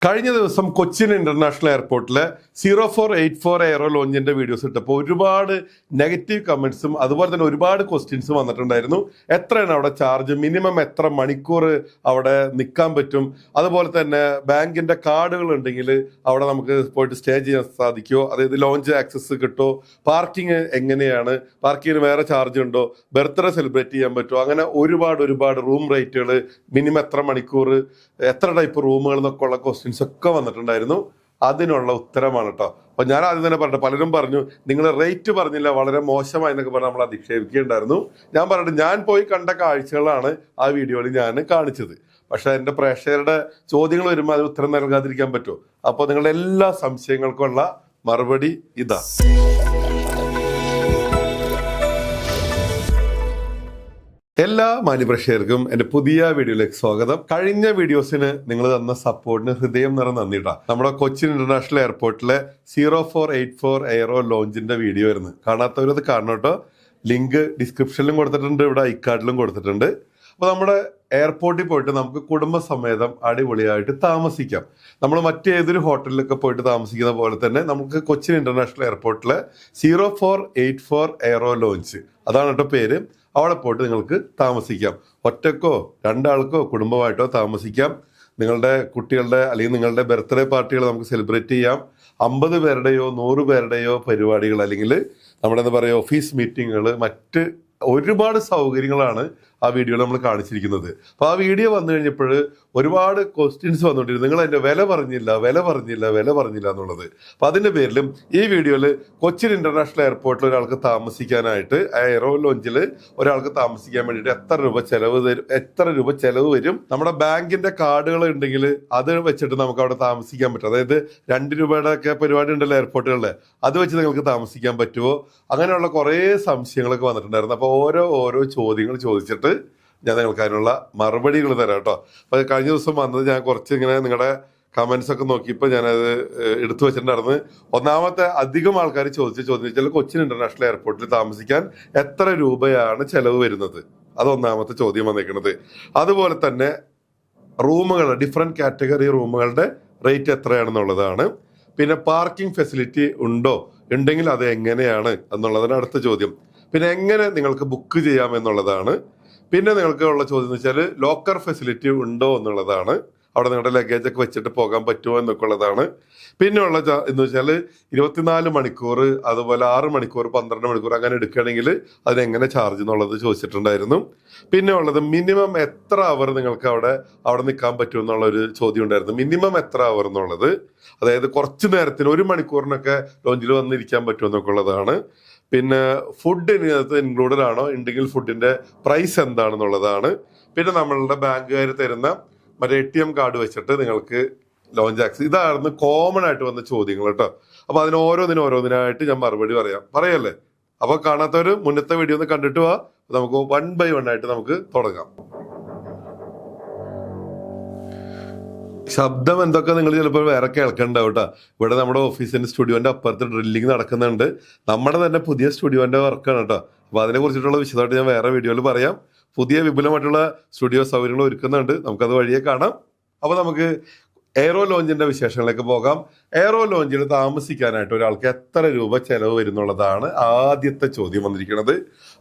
കഴിഞ്ഞ ദിവസം Cochin international എയർപോർട്ടിലെ 0484 aero ലോഞ്ചിന്റെ videos ഇട്ടപ്പോൾ ഒരുപാട് നെഗറ്റീവ് കമന്റ്സും അതുപോലെ തന്നെ ഒരുപാട് ക്വസ്റ്റ്യൻസും വന്നിട്ടുണ്ടായിരുന്നു. എത്രയാണ് അവിടെ ചാർജ്, മിനിമം എത്ര മണിക്കൂർ അവിടെ നിൽക്കാൻ പറ്റും, അതുപോലെ തന്നെ ബാങ്കിന്റെ കാർഡുകൾ ഉണ്ടെങ്കിൽ അവിടെ നമുക്ക് പോയിട്ട് സ്റ്റേ ചെയ്യാൻ സാധിക്കുമോ, അതായത് ലോഞ്ച് ആക്സസ് കിട്ടുമോ, പാർക്കിംഗ് എങ്ങനെയാണ്, പാർക്കിങ്ങിന് വേറെ ചാർജ് ഉണ്ടോ, ബർത്ത്ഡേ സെലിബ്രേറ്റ് ചെയ്യാൻ പറ്റുമോ, അങ്ങനെ ഒരുപാട് റൂം റേറ്റുകൾ, മിനിമം എത്ര മണിക്കൂർ, എത്ര ടൈപ്പ് റൂമുകൾ എന്നൊക്കെ ഉള്ള ക്വസ്റ്റ്യൻസ് ഒക്കെ വന്നിട്ടുണ്ടായിരുന്നു. അതിനുള്ള ഉത്തരമാണ് കേട്ടോ. അപ്പൊ ഞാൻ ആദ്യം തന്നെ പറഞ്ഞു, പലരും പറഞ്ഞു നിങ്ങൾ റേറ്റ് പറഞ്ഞില്ല, വളരെ മോശമായി എന്നൊക്കെ പറഞ്ഞ് നമ്മൾ അധിക്ഷേപിക്കുകയുണ്ടായിരുന്നു. ഞാൻ പറഞ്ഞിട്ട് ഞാൻ പോയി കണ്ട കാഴ്ചകളാണ് ആ വീഡിയോയിൽ ഞാൻ കാണിച്ചത്. പക്ഷെ എൻ്റെ പ്രേക്ഷകരുടെ ചോദ്യങ്ങൾ വരുമ്പോൾ അത് ഉത്തരം നൽകാതിരിക്കാൻ പറ്റുമോ? അപ്പോൾ നിങ്ങളുടെ എല്ലാ സംശയങ്ങൾക്കുള്ള മറുപടി ഇതാ. എല്ലാ മാന്യപ്രേക്ഷകർക്കും എൻ്റെ പുതിയ വീഡിയോയിലേക്ക് സ്വാഗതം. കഴിഞ്ഞ വീഡിയോസിന് നിങ്ങൾ തന്ന സപ്പോർട്ടിന് ഹൃദയം നിറഞ്ഞ നന്ദിട്ടാ. നമ്മുടെ കൊച്ചിൻ ഇന്റർനാഷണൽ എയർപോർട്ടിലെ 0484 എയറോ ലോഞ്ചിന്റെ വീഡിയോ ആയിരുന്നു. കാണാത്തവരത് കാണണം കേട്ടോ. ലിങ്ക് ഡിസ്ക്രിപ്ഷനിലും കൊടുത്തിട്ടുണ്ട്, ഇവിടെ ഐക്കാർഡിലും കൊടുത്തിട്ടുണ്ട്. അപ്പോൾ നമ്മുടെ എയർപോർട്ടിൽ പോയിട്ട് നമുക്ക് കുടുംബസമേതം അടിപൊളിയായിട്ട് താമസിക്കാം. നമ്മൾ മറ്റേതൊരു ഹോട്ടലിലൊക്കെ പോയിട്ട് താമസിക്കുന്ന പോലെ തന്നെ നമുക്ക് കൊച്ചിൻ ഇന്റർനാഷണൽ എയർപോർട്ടിലെ 0484 എയറോ ലോഞ്ച്, അതാണ് കേട്ടോ പേര്. അവിടെ പോയിട്ട് നിങ്ങൾക്ക് താമസിക്കാം. ഒറ്റക്കോ രണ്ടാൾക്കോ കുടുംബമായിട്ടോ താമസിക്കാം. നിങ്ങളുടെ കുട്ടികളുടെ അല്ലെങ്കിൽ നിങ്ങളുടെ ബർത്ത്ഡേ പാർട്ടികൾ നമുക്ക് സെലിബ്രേറ്റ് ചെയ്യാം. 50 പേരുടെയോ 100 പേരുടെയോ പരിപാടികൾ, അല്ലെങ്കിൽ നമ്മുടെ എന്താ പറയുക ഓഫീസ് മീറ്റിങ്ങുകൾ, മറ്റ് ഒരുപാട് സൗകര്യങ്ങളാണ് ആ വീഡിയോയിൽ നമ്മൾ കാണിച്ചിരിക്കുന്നത്. അപ്പോൾ ആ വീഡിയോ വന്നു കഴിഞ്ഞപ്പോൾ ഒരുപാട് ക്വസ്റ്റ്യൻസ് വന്നുകൊണ്ടിരുന്നു. നിങ്ങൾ അതിൻ്റെ വില പറഞ്ഞില്ല എന്നുള്ളത്. അപ്പം അതിൻ്റെ പേരിലും ഈ വീഡിയോയിൽ കൊച്ചിൻ ഇന്റർനാഷണൽ എയർപോർട്ടിൽ ഒരാൾക്ക് താമസിക്കാനായിട്ട്, എയറോ ലോഞ്ചിൽ ഒരാൾക്ക് താമസിക്കാൻ വേണ്ടിയിട്ട് എത്ര രൂപ ചെലവ് വരും, നമ്മുടെ ബാങ്കിന്റെ കാർഡുകൾ ഉണ്ടെങ്കിൽ അത് വെച്ചിട്ട് നമുക്ക് അവിടെ താമസിക്കാൻ പറ്റും. അതായത് 2 രൂപയുടെ ഒക്കെ പരിപാടി ഉണ്ടല്ലോ എയർപോർട്ടുകളിൽ, അത് വെച്ച് നിങ്ങൾക്ക് താമസിക്കാൻ പറ്റുമോ, അങ്ങനെയുള്ള കുറേ സംശയങ്ങളൊക്കെ വന്നിട്ടുണ്ടായിരുന്നു. അപ്പോൾ ഓരോ ചോദ്യങ്ങൾ ചോദിച്ചിട്ട് ഞാൻ നിങ്ങൾക്ക് അതിനുള്ള മറുപടികൾ തരാം കേട്ടോ. അപ്പോൾ കഴിഞ്ഞ ദിവസം വന്നത് ഞാൻ കുറച്ച് ഇങ്ങനെ നിങ്ങളുടെ കമന്റ്സ് ഒക്കെ നോക്കിയപ്പോൾ ഞാനത് എടുത്തു വെച്ചിട്ടുണ്ടായിരുന്നു. ഒന്നാമത്തെ അധികം ആൾക്കാർ ചോദിച്ച ചോദ്യം വെച്ചാൽ കൊച്ചിൻ ഇന്റർനാഷണൽ എയർപോർട്ടിൽ താമസിക്കാൻ എത്ര രൂപയാണ് ചെലവ് വരുന്നത്, അതൊന്നാമത്തെ ചോദ്യം വന്നിരിക്കുന്നത്. അതുപോലെ തന്നെ റൂമുകൾ, ഡിഫറെന്റ് കാറ്റഗറി റൂമുകളുടെ റേറ്റ് എത്രയാണെന്നുള്ളതാണ്. പിന്നെ പാർക്കിംഗ് ഫെസിലിറ്റി ഉണ്ടെങ്കിൽ അത് എങ്ങനെയാണ് എന്നുള്ളതാണ് അടുത്ത ചോദ്യം. പിന്നെ എങ്ങനെ നിങ്ങൾക്ക് ബുക്ക് ചെയ്യാം എന്നുള്ളതാണ്. പിന്നെ നിങ്ങൾക്ക് ഉള്ള ചോദ്യം എന്ന് വെച്ചാൽ ലോക്കർ ഫെസിലിറ്റി ഉണ്ടോ എന്നുള്ളതാണ്. അവിടെ നിങ്ങളുടെ ലഗേജ് ഒക്കെ വെച്ചിട്ട് പോകാൻ പറ്റുമോ എന്നൊക്കെ ഉള്ളതാണ്. പിന്നെ ഉള്ള എന്ന് വെച്ചാൽ 24 മണിക്കൂർ, അതുപോലെ 6 മണിക്കൂർ, 12 മണിക്കൂർ അങ്ങനെ എടുക്കുകയാണെങ്കിൽ അതിനെങ്ങനെ ചാർജ് എന്നുള്ളത് ചോദിച്ചിട്ടുണ്ടായിരുന്നു. പിന്നെ ഉള്ളത് മിനിമം എത്ര അവർ നിങ്ങൾക്ക് അവിടെ നിൽക്കാൻ പറ്റും എന്നുള്ളൊരു ചോദ്യം ഉണ്ടായിരുന്നു. മിനിമം എത്ര അവർ എന്നുള്ളത്, അതായത് കുറച്ച് നേരത്തിന് 1 മണിക്കൂറിനൊക്കെ ലോഞ്ചിൽ വന്നിരിക്കാൻ പറ്റുമെന്നൊക്കെ ഉള്ളതാണ്. പിന്നെ ഫുഡ് ഇതിനകത്ത് ഇൻക്ലൂഡഡ് ആണോ, ഉണ്ടെങ്കിൽ ഫുഡിന്റെ പ്രൈസ് എന്താണെന്നുള്ളതാണ്. പിന്നെ നമ്മളുടെ ബാങ്കുകാർ തരുന്ന മറ്റേ ATM കാർഡ് വെച്ചിട്ട് നിങ്ങൾക്ക് ലോഞ്ച് ആക്സസ്, ഇതായിരുന്നു കോമൺ ആയിട്ട് വന്ന ചോദ്യങ്ങൾ കേട്ടോ. അപ്പൊ അതിന് ഓരോന്നിനായിട്ട് ഞാൻ മറുപടി പറയല്ലേ. അപ്പൊ കാണാത്തവര് മുന്നത്തെ വീഡിയോ ഒന്ന് കണ്ടിട്ട് പോവാ. നമുക്ക് 1 by 1 ആയിട്ട് നമുക്ക് തുടങ്ങാം. ശബ്ദം എന്തൊക്കെ നിങ്ങൾ ചിലപ്പോൾ വേറെ കേൾക്കണ്ടാവും കേട്ടോ. ഇവിടെ നമ്മുടെ ഓഫീസിന്റെ സ്റ്റുഡിയോന്റെ അപ്പുറത്ത് ഡ്രില്ലിങ് നടക്കുന്നുണ്ട്. നമ്മുടെ തന്നെ പുതിയ സ്റ്റുഡിയോന്റെ വർക്കാണ് കേട്ടോ. അപ്പൊ അതിനെ കുറിച്ചിട്ടുള്ള വിശദമായിട്ട് ഞാൻ വേറെ വീഡിയോയിൽ പറയാം. പുതിയ വിപുലമായിട്ടുള്ള സ്റ്റുഡിയോ സൗകര്യങ്ങൾ ഒരുക്കുന്നുണ്ട്, നമുക്കത് വഴിയെ കാണാം. അപ്പൊ നമുക്ക് എയറോ ലോഞ്ചിന്റെ വിശേഷങ്ങളിലേക്ക് പോകാം. എയറോ ലോഞ്ചിൽ താമസിക്കാനായിട്ട് ഒരാൾക്ക് എത്ര രൂപ ചെലവ് വരുന്നുള്ളതാണ് ആദ്യത്തെ ചോദ്യം വന്നിരിക്കുന്നത്.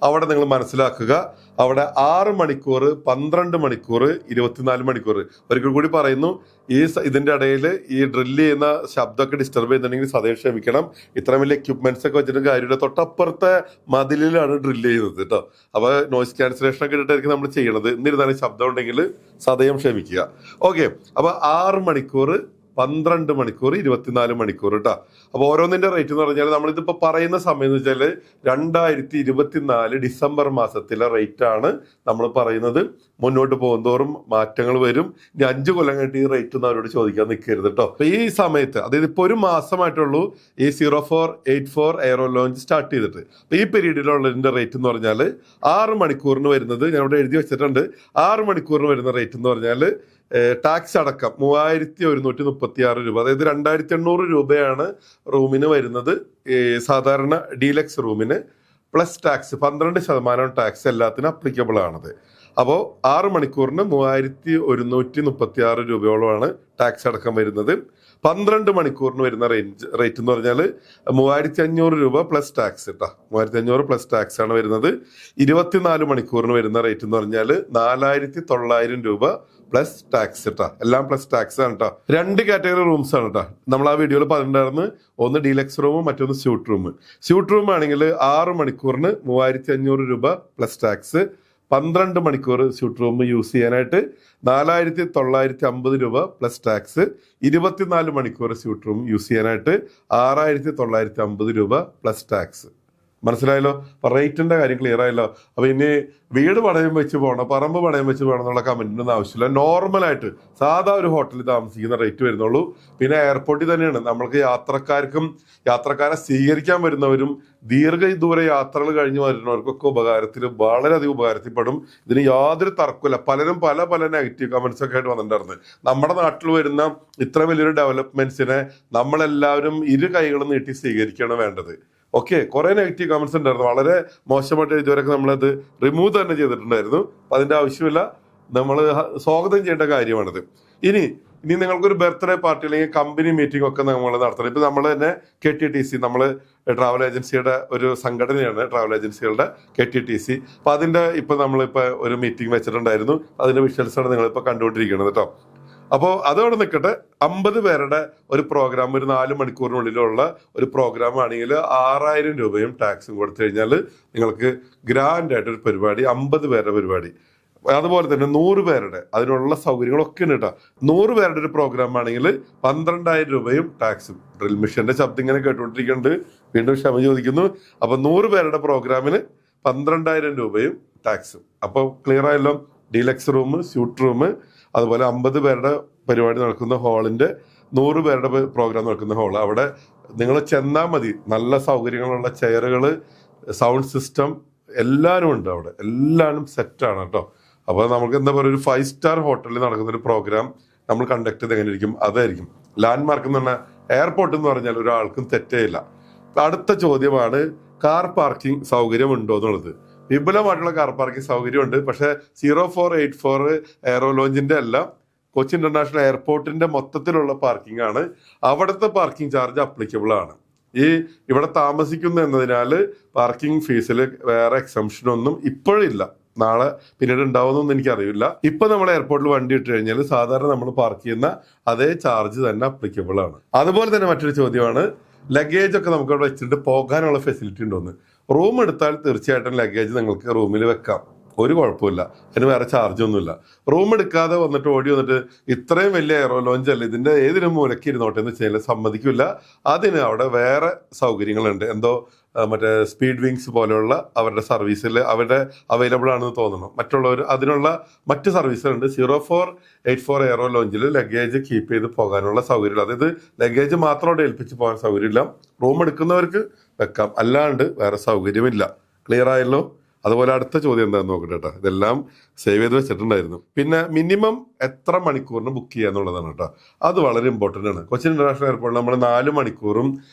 അവിടെ നിങ്ങൾ മനസ്സിലാക്കുക, അവിടെ 6 മണിക്കൂർ, 12 മണിക്കൂർ, 24 മണിക്കൂർ. ഒരിക്കൽ കൂടി പറയുന്നു, ഇതിന്റെ ഇടയിൽ ഈ ഡ്രില്ല് ചെയ്യുന്ന ശബ്ദമൊക്കെ ഡിസ്റ്റർബ് ചെയ്യുന്നുണ്ടെങ്കിൽ സദയം ക്ഷമിക്കണം. ഇത്ര വലിയ എക്യുപ്മെന്റ്സ് ഒക്കെ വെച്ചിട്ട് കാര്യമില്ല. തൊട്ടപ്പുറത്തെ മതിലിലാണ് ഡ്രില്ല് ചെയ്യുന്നത് കേട്ടോ. അപ്പൊ നോയിസ് ക്യാൻസലേഷൻ ഒക്കെ ഇട്ടിട്ടായിരിക്കും നമ്മൾ ചെയ്യണത്. എന്നിരുന്നാലും ശബ്ദം ഉണ്ടെങ്കിൽ സദയം ക്ഷമിക്കുക. ഓക്കെ, അപ്പൊ 6 മണിക്കൂർ, 12 മണിക്കൂർ, 24 മണിക്കൂർ കേട്ടോ. അപ്പൊ ഓരോന്നിന്റെ റേറ്റ് എന്ന് പറഞ്ഞാൽ നമ്മളിതിപ്പോ പറയുന്ന സമയം എന്ന് വെച്ചാൽ 2024 ഡിസംബർ മാസത്തിലെ റേറ്റ് ആണ് നമ്മൾ പറയുന്നത്. മുന്നോട്ട് പോകുന്തോറും മാറ്റങ്ങൾ വരും. ഇനി 5 കൊല്ലം കഴിഞ്ഞിട്ട് ഈ റേറ്റ് ഒന്നും അവരോട് ചോദിക്കാൻ നിൽക്കരുത് കേട്ടോ. അപ്പൊ ഈ സമയത്ത്, അതായത് ഇപ്പൊ 1 മാസമായിട്ടുള്ളൂ ഈ 0484 എയറോ ലോഞ്ച് സ്റ്റാർട്ട് ചെയ്തിട്ട്. അപ്പൊ ഈ പീരീഡിലുള്ളതിന്റെ റേറ്റ് എന്ന് പറഞ്ഞാൽ 6 മണിക്കൂറിന് വരുന്നത്, ഞാൻ ഇവിടെ എഴുതി വെച്ചിട്ടുണ്ട്, 6 മണിക്കൂറിന് വരുന്ന റേറ്റ് എന്ന് പറഞ്ഞാൽ ടാക്സ് അടക്കം 3136 രൂപ, അതായത് 2800 രൂപയാണ് റൂമിന് വരുന്നത്. സാധാരണ ഡീലക്സ് റൂമിന് പ്ലസ് ടാക്സ് 12% ടാക്സ് എല്ലാത്തിനും അപ്ലിക്കബിൾ ആണത്. അപ്പോൾ 6 മണിക്കൂറിന് 3136 രൂപയോളമാണ് ടാക്സ് അടക്കം വരുന്നത്. 12 മണിക്കൂറിന് വരുന്ന റേറ്റ് എന്ന് പറഞ്ഞാൽ 3500 രൂപ പ്ലസ് ടാക്സ് കേട്ടോ. 3500 പ്ലസ് ടാക്സ് ആണ് വരുന്നത്. 24 മണിക്കൂറിന് വരുന്ന റേറ്റ് എന്ന് പറഞ്ഞാൽ 4900 രൂപ പ്ലസ് ടാക്സ് കേട്ടോ. എല്ലാം പ്ലസ് ടാക്സ് ആണ് കേട്ടോ. 2 കാറ്റഗറി റൂംസ് ആണ് കേട്ടോ. നമ്മൾ ആ വീഡിയോയിൽ പറഞ്ഞിട്ടുണ്ടായിരുന്നു, ഒന്ന് ഡീലക്സ് റൂമും മറ്റൊന്ന് സ്യൂട്ട് റൂം. സ്യൂട്ട് റൂം ആണെങ്കിൽ 6 മണിക്കൂറിന് 3500 രൂപ പ്ലസ് ടാക്സ്. 12 മണിക്കൂർ സ്യൂട്ട് റൂം യൂസ് ചെയ്യാനായിട്ട് 4950 രൂപ പ്ലസ് ടാക്സ്. 24 മണിക്കൂർ സ്യൂട്ട് റൂം യൂസ് ചെയ്യാനായിട്ട് 6950 രൂപ പ്ലസ് ടാക്സ്. മനസ്സിലായല്ലോ? അപ്പൊ റേറ്റിന്റെ കാര്യം ക്ലിയർ ആയല്ലോ. അപ്പൊ ഇനി വീട് പണയം വെച്ച് പോകണം, പറമ്പ് പണയം വെച്ച് പോകണം എന്നുള്ള കമന്റിനൊന്നും ആവശ്യമില്ല. നോർമലായിട്ട് സാധാ ഒരു ഹോട്ടലിൽ താമസിക്കുന്ന റേറ്റ് വരുന്നുള്ളൂ. പിന്നെ എയർപോർട്ടിൽ തന്നെയാണ് നമ്മൾക്ക് യാത്രക്കാരെ സ്വീകരിക്കാൻ വരുന്നവരും ദീർഘദൂര യാത്രകൾ കഴിഞ്ഞ് വരുന്നവർക്കൊക്കെ വളരെയധികം ഉപകാരത്തിൽപ്പെടും. ഇതിന് യാതൊരു തർക്കമില്ല. പലരും പല നെഗറ്റീവ് കമന്റ്സ് ഒക്കെ ആയിട്ട് വന്നിട്ടുണ്ടായിരുന്നു. നമ്മുടെ നാട്ടിൽ വരുന്ന ഇത്ര വലിയൊരു ഡെവലപ്മെന്റ്സിനെ നമ്മളെല്ലാവരും ഇരു കൈകളും നീട്ടി സ്വീകരിക്കുകയാണ് വേണ്ടത്. ഓക്കെ, കുറെ നെഗറ്റീവ് കമന്റ്സ് ഉണ്ടായിരുന്നു. വളരെ മോശമായിട്ട് എഴുതിയവരൊക്കെ നമ്മളത് റിമൂവ് തന്നെ ചെയ്തിട്ടുണ്ടായിരുന്നു. അപ്പം അതിന്റെ ആവശ്യമില്ല. നമ്മൾ സ്വാഗതം ചെയ്യേണ്ട കാര്യമാണിത്. ഇനി നിങ്ങൾക്കൊരു ബർത്ത്ഡേ പാർട്ടി അല്ലെങ്കിൽ കമ്പനി മീറ്റിംഗ് ഒക്കെ നമ്മൾ നടത്തണം. ഇപ്പൊ നമ്മൾ തന്നെ KTTC, നമ്മൾ ട്രാവൽ ഏജൻസിയുടെ ഒരു സംഘടനയാണ്, ട്രാവൽ ഏജൻസികളുടെ KTTC. അപ്പൊ അതിന്റെ ഇപ്പൊ നമ്മളിപ്പോ ഒരു മീറ്റിംഗ് വെച്ചിട്ടുണ്ടായിരുന്നു. അതിന്റെ വിഷ്വൽസ് ആണ് നിങ്ങളിപ്പോ കണ്ടുകൊണ്ടിരിക്കുന്നത് കേട്ടോ. അപ്പോൾ അതോടെ നിൽക്കട്ടെ. 50 പേരുടെ ഒരു പ്രോഗ്രാം, ഒരു 4 മണിക്കൂറിനുള്ളിലുള്ള ഒരു പ്രോഗ്രാം ആണെങ്കിൽ 6000 രൂപയും ടാക്സും കൊടുത്തു കഴിഞ്ഞാൽ നിങ്ങൾക്ക് ഗ്രാൻഡ് ആയിട്ടൊരു പരിപാടി, 50 പേരുടെ പരിപാടി. അതുപോലെ തന്നെ 100 പേരുടെ അതിനുള്ള സൗകര്യങ്ങളൊക്കെ ഉണ്ട് കേട്ടോ. 100 പേരുടെ ഒരു പ്രോഗ്രാം ആണെങ്കിൽ 12000 രൂപയും ടാക്സും. ഡ്രിൽ മിഷന്റെ ശബ്ദം ഇങ്ങനെ കേട്ടുകൊണ്ടിരിക്കുന്നുണ്ട്, വീണ്ടും ക്ഷമ ചോദിക്കുന്നു. അപ്പൊ 100 പേരുടെ പ്രോഗ്രാമിന് 12000 രൂപയും ടാക്സും. അപ്പോൾ ക്ലിയർ ആയല്ലോ? ഡീലക്സ് റൂം, സ്യൂട്ട് റൂം, അതുപോലെ 50 പേരുടെ പരിപാടി നടക്കുന്ന ഹാളിന്റെ 100 പേരുടെ പ്രോഗ്രാം നടക്കുന്ന ഹാള്. അവിടെ നിങ്ങൾ ചെന്നാൽ മതി. നല്ല സൗകര്യങ്ങളുള്ള ചെയറുകൾ, സൗണ്ട് സിസ്റ്റം എല്ലാവരും ഉണ്ട് അവിടെ. എല്ലാവരും സെറ്റാണ് കേട്ടോ. അപ്പോൾ നമുക്ക് എന്താ പറയുക, ഒരു 5 സ്റ്റാർ ഹോട്ടലിൽ നടക്കുന്ന ഒരു പ്രോഗ്രാം നമ്മൾ കണ്ടക്ട് ചെയ്ത് എങ്ങനെ ഇരിക്കും, അതായിരിക്കും ലാൻഡ്മാർക്ക് എന്ന് പറഞ്ഞാൽ. എയർപോർട്ട് എന്ന് പറഞ്ഞാൽ ഒരാൾക്കും തെറ്റേയില്ല. അടുത്ത ചോദ്യമാണ് കാർ പാർക്കിംഗ് സൗകര്യം ഉണ്ടോ എന്നുള്ളത്. വിപുലമായിട്ടുള്ള കാർ പാർക്കിംഗ് സൗകര്യമുണ്ട്. പക്ഷേ 0484 എയറോ ലോഞ്ചിന്റെ അല്ല, കൊച്ചി ഇന്റർനാഷണൽ എയർപോർട്ടിന്റെ മൊത്തത്തിലുള്ള പാർക്കിംഗ് ആണ്. അവിടുത്തെ പാർക്കിംഗ് ചാർജ് അപ്ലിക്കബിൾ ആണ്. ഇവിടെ താമസിക്കുന്നു എന്നതിനാൽ പാർക്കിംഗ് ഫീസിൽ വേറെ എക്സംഷൻ ഒന്നും ഇപ്പോഴില്ല. നാളെ പിന്നീട് ഉണ്ടാവുമെന്നൊന്നും എനിക്കറിയില്ല. ഇപ്പൊ നമ്മൾ എയർപോർട്ടിൽ വണ്ടി ഇട്ട് കഴിഞ്ഞാൽ സാധാരണ നമ്മൾ പാർക്ക് ചെയ്യുന്ന അതേ ചാർജ് തന്നെ അപ്ലിക്കബിൾ ആണ്. അതുപോലെ തന്നെ മറ്റൊരു ചോദ്യമാണ്, ലഗേജ് ഒക്കെ നമുക്ക് അവിടെ വെച്ചിട്ട് പോകാനുള്ള ഫെസിലിറ്റി ഉണ്ടോന്ന്. റൂം എടുത്താൽ തീർച്ചയായിട്ടും ലഗേജ് നിങ്ങൾക്ക് റൂമിൽ വെക്കാം, ഒരു കുഴപ്പമില്ല. അതിന് വേറെ ചാർജ് ഒന്നുമില്ല. റൂം എടുക്കാതെ വന്നിട്ട് ഓടി വന്നിട്ട് ഇത്രയും വലിയ എയറോ ലോഞ്ച് അല്ല, ഇതിന്റെ ഏതിനും മൂലക്ക് ഇരുന്നോട്ടെ എന്ന് വെച്ചാൽ സമ്മതിക്കില്ല. അതിന് അവിടെ വേറെ സൗകര്യങ്ങളുണ്ട്. എന്തോ മറ്റേ സ്പീഡ് വിങ്സ് പോലെയുള്ള അവരുടെ സർവീസിൽ അവരുടെ അവൈലബിൾ ആണെന്ന് തോന്നുന്നു. മറ്റുള്ളവർ അതിനുള്ള മറ്റ് സർവീസുകളുണ്ട്. 0484 എയറോ ലോഞ്ചിൽ ലഗേജ് കീപ്പ് ചെയ്ത് പോകാനുള്ള സൗകര്യമില്ല. അതായത് ലഗേജ് മാത്രം അവിടെ ഏൽപ്പിച്ച് പോകാൻ സൗകര്യമില്ല. റൂം എടുക്കുന്നവർക്ക് വെക്കാം, അല്ലാണ്ട് വേറെ സൗകര്യമില്ല. ക്ലിയർ ആയല്ലോ? അതുപോലെ അടുത്ത ചോദ്യം എന്താണെന്ന് നോക്കട്ടെ കേട്ടോ. ഇതെല്ലാം സേവ് ചെയ്ത് വെച്ചിട്ടുണ്ടായിരുന്നു. പിന്നെ മിനിമം എത്ര മണിക്കൂറിന് ബുക്ക് ചെയ്യുക എന്നുള്ളതാണ് കേട്ടോ. അത് വളരെ ഇമ്പോർട്ടൻ്റ് ആണ്. കൊച്ചി ഇന്റർനാഷണൽ എയർപോർട്ടിൽ നമ്മൾ 4 മണിക്കൂറും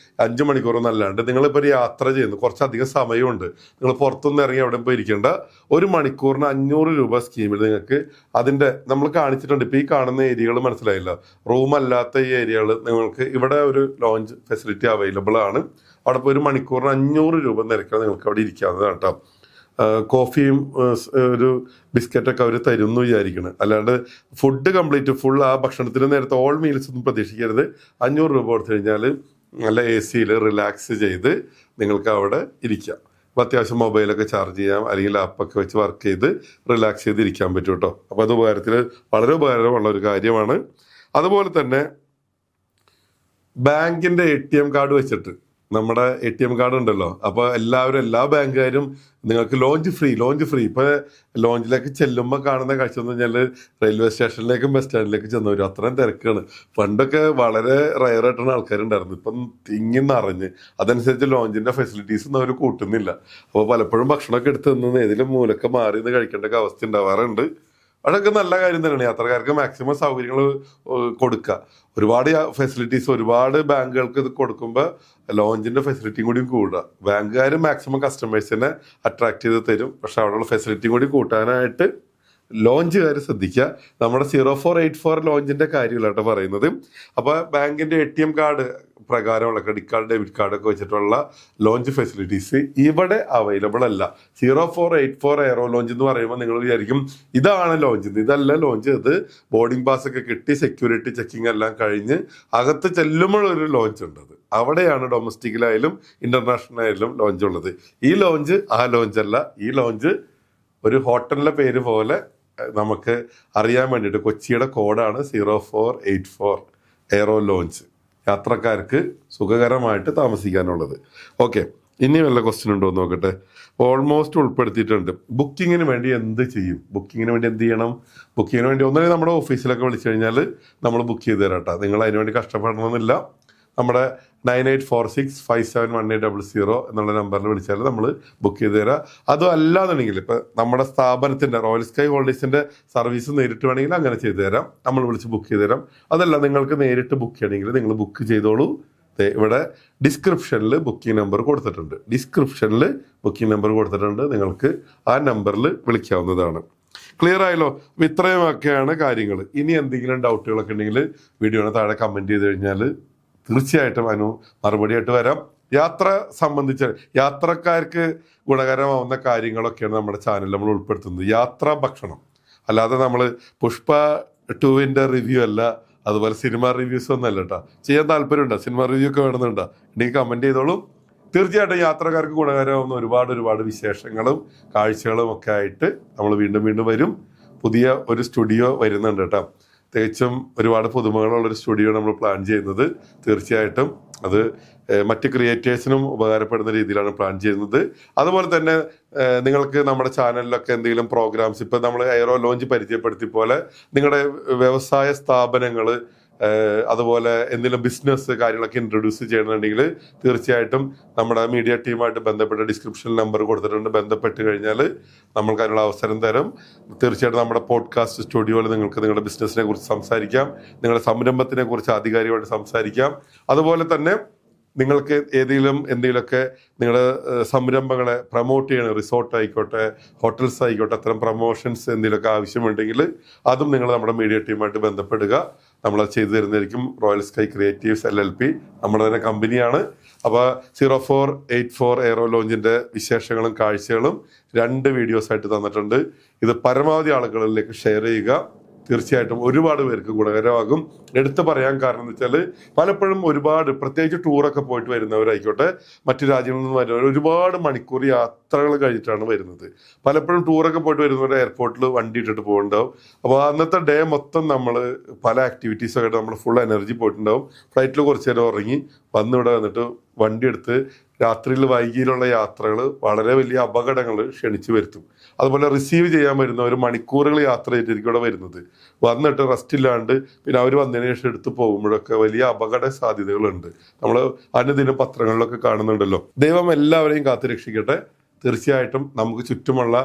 5 മണിക്കൂറും എന്നല്ലാണ്ട് നിങ്ങളിപ്പോൾ ഒരു യാത്ര ചെയ്യുന്നു, കുറച്ചധികം സമയമുണ്ട്, നിങ്ങൾ പുറത്തുനിന്ന് ഇറങ്ങി അവിടെ പോയി ഇരിക്കേണ്ട. 1 മണിക്കൂറിന് 500 രൂപ സ്കീമിൽ നിങ്ങൾക്ക് അതിൻ്റെ നമ്മൾ കാണിച്ചിട്ടുണ്ട്. ഇപ്പോൾ ഈ കാണുന്ന ഏരിയകൾ മനസ്സിലായില്ല, റൂം അല്ലാത്ത ഈ ഏരിയകൾ നിങ്ങൾക്ക് ഇവിടെ ഒരു ലോഞ്ച് ഫെസിലിറ്റി അവൈലബിൾ ആണ്. അവിടെ ഇപ്പോൾ 1 മണിക്കൂറിന് 500 രൂപ നിരക്കാണ് നിങ്ങൾക്ക് അവിടെ ഇരിക്കാവുന്നതാണ് കേട്ടോ. കോഫിയും ഒരു ബിസ്ക്കറ്റൊക്കെ അവർ തരും എന്ന് വിചാരിക്കണം. അല്ലാണ്ട് ഫുഡ് കംപ്ലീറ്റ് ഫുൾ ആ ഭക്ഷണത്തിന് നേരത്തെ ഓൾ മീൽസ് ഒന്നും പ്രതീക്ഷിക്കരുത്. 500 രൂപ കൊടുത്തു കഴിഞ്ഞാൽ നല്ല AC റിലാക്സ് ചെയ്ത് നിങ്ങൾക്ക് അവിടെ ഇരിക്കാം. അപ്പോൾ അത്യാവശ്യം മൊബൈലൊക്കെ ചാർജ് ചെയ്യാം, അല്ലെങ്കിൽ ലാപ്പൊക്കെ വെച്ച് വർക്ക് ചെയ്ത് റിലാക്സ് ചെയ്ത് ഇരിക്കാൻ പറ്റും കേട്ടോ. അപ്പോൾ അത് വളരെ ഉപകാരമുള്ള ഒരു കാര്യമാണ്. അതുപോലെ തന്നെ ബാങ്കിൻ്റെ ATM കാർഡ് വെച്ചിട്ട്, നമ്മുടെ ATM കാർഡ് ഉണ്ടല്ലോ, അപ്പോൾ എല്ലാ ബാങ്കുകാരും നിങ്ങൾക്ക് ലോഞ്ച് ഫ്രീ. ഇപ്പൊ ലോഞ്ചിലേക്ക് ചെല്ലുമ്പോൾ കാണുന്ന കാഴ്ച എന്ന് പറഞ്ഞാൽ റെയിൽവേ സ്റ്റേഷനിലേക്കും ബസ് സ്റ്റാൻഡിലേക്കും ചെന്ന് വരും, അത്രയും തിരക്കാണ്. പണ്ടൊക്കെ വളരെ റയറായിട്ടുള്ള ആൾക്കാരുണ്ടായിരുന്നു, ഇപ്പം തിങ്ങി നിറഞ്ഞ്. അതനുസരിച്ച് ലോഞ്ചിന്റെ ഫെസിലിറ്റീസ് ഒന്നും അവർ കൂട്ടുന്നില്ല. അപ്പോൾ പലപ്പോഴും ഭക്ഷണമൊക്കെ എടുത്ത് നിന്ന് ഏതെങ്കിലും മൂലൊക്കെ മാറി നിന്ന് കഴിക്കേണ്ട അവസ്ഥ ഉണ്ടാവാറുണ്ട്. അതൊക്കെ നല്ല കാര്യം തന്നെയാണ്. യാത്രക്കാർക്ക് മാക്സിമം സൗകര്യങ്ങൾ കൊടുക്കുക. ഒരുപാട് ഫെസിലിറ്റീസ് ഒരുപാട് ബാങ്കുകൾക്ക് ഇത് കൊടുക്കുമ്പോൾ ലോഞ്ചിന്റെ ഫെസിലിറ്റിയും കൂടി കൂടുക. ബാങ്കുകാർ മാക്സിമം കസ്റ്റമേഴ്സിനെ അട്രാക്ട് ചെയ്ത് തരും, പക്ഷെ അവിടെയുള്ള ഫെസിലിറ്റിയും കൂടി കൂട്ടാനായിട്ട് ലോഞ്ചുകാർ ശ്രദ്ധിക്കുക. നമ്മുടെ 0484 ലോഞ്ചിന്റെ കാര്യമില്ല കേട്ടോ പറയുന്നത്. അപ്പോൾ ബാങ്കിന്റെ ATM കാർഡ് പ്രകാരമുള്ള ക്രെഡിറ്റ് കാർഡ്, ഡെബിറ്റ് കാർഡൊക്കെ വെച്ചിട്ടുള്ള ലോഞ്ച് ഫെസിലിറ്റീസ് ഇവിടെ അവൈലബിൾ അല്ല. 0484 എയറോ ലോഞ്ച് എന്ന് പറയുമ്പോൾ നിങ്ങൾ വിചാരിക്കും ഇതാണ് ലോഞ്ച്. ഇതല്ല ലോഞ്ച്. ഇത് ബോർഡിംഗ് പാസ് ഒക്കെ കിട്ടി സെക്യൂരിറ്റി ചെക്കിംഗ് എല്ലാം കഴിഞ്ഞ് അകത്ത് ചെല്ലുമ്പോൾ ഒരു ലോഞ്ച് ഉണ്ട്. അത് അവിടെയാണ് ഡൊമസ്റ്റിക്കിലായാലും ഇന്റർനാഷണൽ ആയാലും ലോഞ്ച് ഉള്ളത്. ഈ ലോഞ്ച് ആ ലോഞ്ച് അല്ല. ഈ ലോഞ്ച് ഒരു ഹോട്ടലിന്റെ പേര് പോലെ നമുക്ക് അറിയാൻ വേണ്ടിയിട്ട് കൊച്ചിയുടെ കോഡാണ് 0484 എയറോ ലോഞ്ച്. യാത്രക്കാർക്ക് സുഖകരമായിട്ട് താമസിക്കാനുള്ളത്. ഓക്കെ, ഇനി വല്ല ക്വസ്റ്റ്യൻ ഉണ്ടോ എന്ന് നോക്കട്ടെ. ഓൾമോസ്റ്റ് ഉൾപ്പെടുത്തിയിട്ടുണ്ട്. ബുക്കിങ്ങിന് വേണ്ടി എന്ത് ചെയ്യും? ബുക്കിങ്ങിന് വേണ്ടി എന്ത് ചെയ്യണം? ബുക്കിങ്ങിന് വേണ്ടി ഒന്നുകിൽ നമ്മുടെ ഓഫീസിലൊക്കെ വിളിച്ചു കഴിഞ്ഞാൽ നമ്മൾ ബുക്ക് ചെയ്ത് തരാം കേട്ടോ. നിങ്ങൾ അതിന് വേണ്ടി കഷ്ടപ്പെടണമെന്നില്ല. നമ്മുടെ 9846571800 എന്നുള്ള നമ്പറിൽ വിളിച്ചാൽ നമ്മൾ ബുക്ക് ചെയ്ത് തരാം. അതും അല്ലാന്നുണ്ടെങ്കിൽ ഇപ്പം നമ്മുടെ സ്ഥാപനത്തിൻ്റെ റോയൽ സ്കൈ ഹോൾഡേഴ്സിൻ്റെ സർവീസ് നേരിട്ട് വേണമെങ്കിൽ അങ്ങനെ ചെയ്തു തരാം. നമ്മൾ വിളിച്ച് ബുക്ക് ചെയ്ത് തരാം. അതല്ല നിങ്ങൾക്ക് നേരിട്ട് ബുക്ക് ചെയ്യണമെങ്കിൽ നിങ്ങൾ ബുക്ക് ചെയ്തോളൂ. ഇവിടെ ഡിസ്ക്രിപ്ഷനിൽ ബുക്കിംഗ് നമ്പർ കൊടുത്തിട്ടുണ്ട്. നിങ്ങൾക്ക് ആ നമ്പറിൽ വിളിക്കാവുന്നതാണ്. ക്ലിയർ ആയല്ലോ? അപ്പം ഇത്രയുമൊക്കെയാണ് കാര്യങ്ങൾ. ഇനി എന്തെങ്കിലും ഡൗട്ടുകളൊക്കെ ഉണ്ടെങ്കിൽ വീഡിയോയുടെ താഴെ കമൻറ്റ് ചെയ്ത് കഴിഞ്ഞാൽ തീർച്ചയായിട്ടും മറുപടിയായിട്ട് വരാം. യാത്ര സംബന്ധിച്ച് യാത്രക്കാർക്ക് ഗുണകരമാവുന്ന കാര്യങ്ങളൊക്കെയാണ് നമ്മുടെ ചാനലിൽ നമ്മൾ ഉൾപ്പെടുത്തുന്നത്. യാത്രാ ഭക്ഷണം അല്ലാതെ നമ്മൾ പുഷ്പ 2 റിവ്യൂ അല്ല, അതുപോലെ സിനിമ റിവ്യൂസ് ഒന്നും അല്ല കേട്ടോ. ചെയ്യാൻ താല്പര്യമുണ്ടോ? സിനിമ റിവ്യൂ ഒക്കെ വേണമെന്നുണ്ടോ? ഉണ്ടെങ്കിൽ കമൻറ്റ് ചെയ്തോളൂ. തീർച്ചയായിട്ടും യാത്രക്കാർക്ക് ഗുണകരമാവുന്ന ഒരുപാട് വിശേഷങ്ങളും കാഴ്ചകളും ഒക്കെ ആയിട്ട് നമ്മൾ വീണ്ടും വരും. പുതിയ ഒരു സ്റ്റുഡിയോ വരുന്നുണ്ട് കേട്ടോ. തികച്ചും ഒരുപാട് പുതുമകളുള്ളൊരു സ്റ്റുഡിയോ നമ്മൾ പ്ലാൻ ചെയ്യുന്നത്. തീർച്ചയായിട്ടും അത് മറ്റ് ക്രിയേറ്റേഴ്സിനും ഉപകാരപ്പെടുന്ന രീതിയിലാണ് പ്ലാൻ ചെയ്യുന്നത്. അതുപോലെ തന്നെ നിങ്ങൾക്ക് നമ്മുടെ ചാനലിലൊക്കെ എന്തെങ്കിലും പ്രോഗ്രാംസ്, ഇപ്പം നമ്മൾ എയറോ ലോഞ്ച് പരിചയപ്പെടുത്തിയ പോലെ നിങ്ങളുടെ വ്യവസായ സ്ഥാപനങ്ങൾ, അതുപോലെ എന്തെങ്കിലും ബിസിനസ് കാര്യങ്ങളൊക്കെ ഇൻട്രൊഡ്യൂസ് ചെയ്യണമെന്നുണ്ടെങ്കിൽ തീർച്ചയായിട്ടും നമ്മുടെ മീഡിയ ടീമായിട്ട് ബന്ധപ്പെട്ട ഡിസ്ക്രിപ്ഷൻ നമ്പർ കൊടുത്തിട്ടുണ്ട്. ബന്ധപ്പെട്ട് കഴിഞ്ഞാൽ നമ്മൾക്ക് അതിനുള്ള അവസരം തരും. തീർച്ചയായിട്ടും നമ്മുടെ പോഡ്കാസ്റ്റ് സ്റ്റുഡിയോയിൽ നിങ്ങൾക്ക് നിങ്ങളുടെ ബിസിനസ്സിനെ കുറിച്ച് സംസാരിക്കാം, നിങ്ങളുടെ സംരംഭത്തിനെ കുറിച്ച് ആധികാരികമായിട്ട് സംസാരിക്കാം. അതുപോലെ തന്നെ നിങ്ങൾക്ക് എന്തെങ്കിലുമൊക്കെ നിങ്ങളുടെ സംരംഭങ്ങളെ പ്രൊമോട്ട് ചെയ്യണം, റിസോർട്ട് ആയിക്കോട്ടെ, ഹോട്ടൽസ് ആയിക്കോട്ടെ, അത്തരം പ്രൊമോഷൻസ് എന്തെങ്കിലുമൊക്കെ ആവശ്യമുണ്ടെങ്കിൽ അതും നിങ്ങൾ നമ്മുടെ മീഡിയ ടീമായിട്ട് ബന്ധപ്പെടുക. നമ്മളത് ചെയ്തു തരുന്നതായിരിക്കും. റോയൽ സ്കൈ ക്രിയേറ്റീവ്സ് LLP നമ്മുടെ തന്നെ കമ്പനിയാണ്. അപ്പോൾ 0484 എയറോ ലോഞ്ചിൻ്റെ വിശേഷങ്ങളും കാഴ്ചകളും 2 വീഡിയോസായിട്ട് തന്നിട്ടുണ്ട്. ഇത് പരമാവധി ആളുകളിലേക്ക് ഷെയർ ചെയ്യുക. തീർച്ചയായിട്ടും ഒരുപാട് പേർക്ക് ഗുണകരമാകും. എടുത്തു പറയാൻ കാരണം എന്ന് വെച്ചാൽ പലപ്പോഴും പ്രത്യേകിച്ച് ടൂറൊക്കെ പോയിട്ട് വരുന്നവരായിക്കോട്ടെ, മറ്റു രാജ്യങ്ങളിൽ നിന്ന് വരുന്നവർ ഒരുപാട് മണിക്കൂർ യാത്രകൾ കഴിഞ്ഞിട്ടാണ് വരുന്നത്. പലപ്പോഴും ടൂറൊക്കെ പോയിട്ട് വരുന്നവർ എയർപോർട്ടിൽ വണ്ടി ഇട്ടിട്ട് പോകുന്നുണ്ടാവും. അപ്പോൾ അന്നത്തെ ഡേ മൊത്തം നമ്മൾ പല ആക്ടിവിറ്റീസൊക്കെ ആയിട്ട് നമ്മൾ ഫുൾ എനർജി പോയിട്ടുണ്ടാവും. ഫ്ലൈറ്റിൽ കുറച്ച് നേരം ഉറങ്ങി ഇവിടെ വന്നിട്ട് വണ്ടി എടുത്ത് രാത്രിയിൽ വൈകിയുള്ള യാത്രകൾ വളരെ വലിയ അപകടങ്ങൾ ക്ഷണിച്ചു വരുത്തും. അതുപോലെ റിസീവ് ചെയ്യാൻ വരുന്നവർ മണിക്കൂറുകൾ യാത്ര ചെയ്തിരിക്കും ഇവിടെ വരുന്നത്. വന്നിട്ട് റെസ്റ്റ് ഇല്ലാണ്ട് പിന്നെ അവർ വന്നതിന് ശേഷം എടുത്ത് പോകുമ്പോഴൊക്കെ വലിയ അപകട സാധ്യതകളുണ്ട്. നമ്മൾ അനുദിനം പത്രങ്ങളിലൊക്കെ കാണുന്നുണ്ടല്ലോ. ദൈവം എല്ലാവരെയും കാത്തു രക്ഷിക്കട്ടെ. തീർച്ചയായിട്ടും നമുക്ക് ചുറ്റുമുള്ള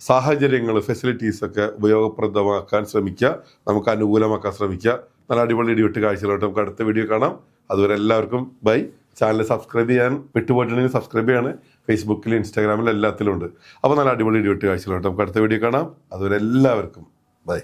സാഹചര്യങ്ങൾ, ഫെസിലിറ്റീസൊക്കെ ഉപയോഗപ്രദമാക്കാൻ ശ്രമിക്കുക, നമുക്ക് അനുകൂലമാക്കാൻ ശ്രമിക്കുക. നല്ല അടിപൊളി ഇടിവിട്ട് കാഴ്ചകളായിട്ട് നമുക്ക് അടുത്ത വീഡിയോ കാണാം. അതുവരെ എല്ലാവർക്കും ബൈ. ചാനൽ സബ്സ്ക്രൈബ് ചെയ്യാൻ വിട്ടുപോയിട്ടുണ്ടെങ്കിൽ സബ്സ്ക്രൈബ് ചെയ്യാണ്. ഫേസ്ബുക്കിൽ, ഇൻസ്റ്റാഗ്രാമിൽ എല്ലാത്തിലും ഉണ്ട്. അപ്പോൾ നല്ല അടിപൊളി ഇടിവിട്ട് കാഴ്ചകളായിട്ട് നമുക്ക് അടുത്ത വീഡിയോ കാണാം. അതുവരെ എല്ലാവർക്കും ബൈ.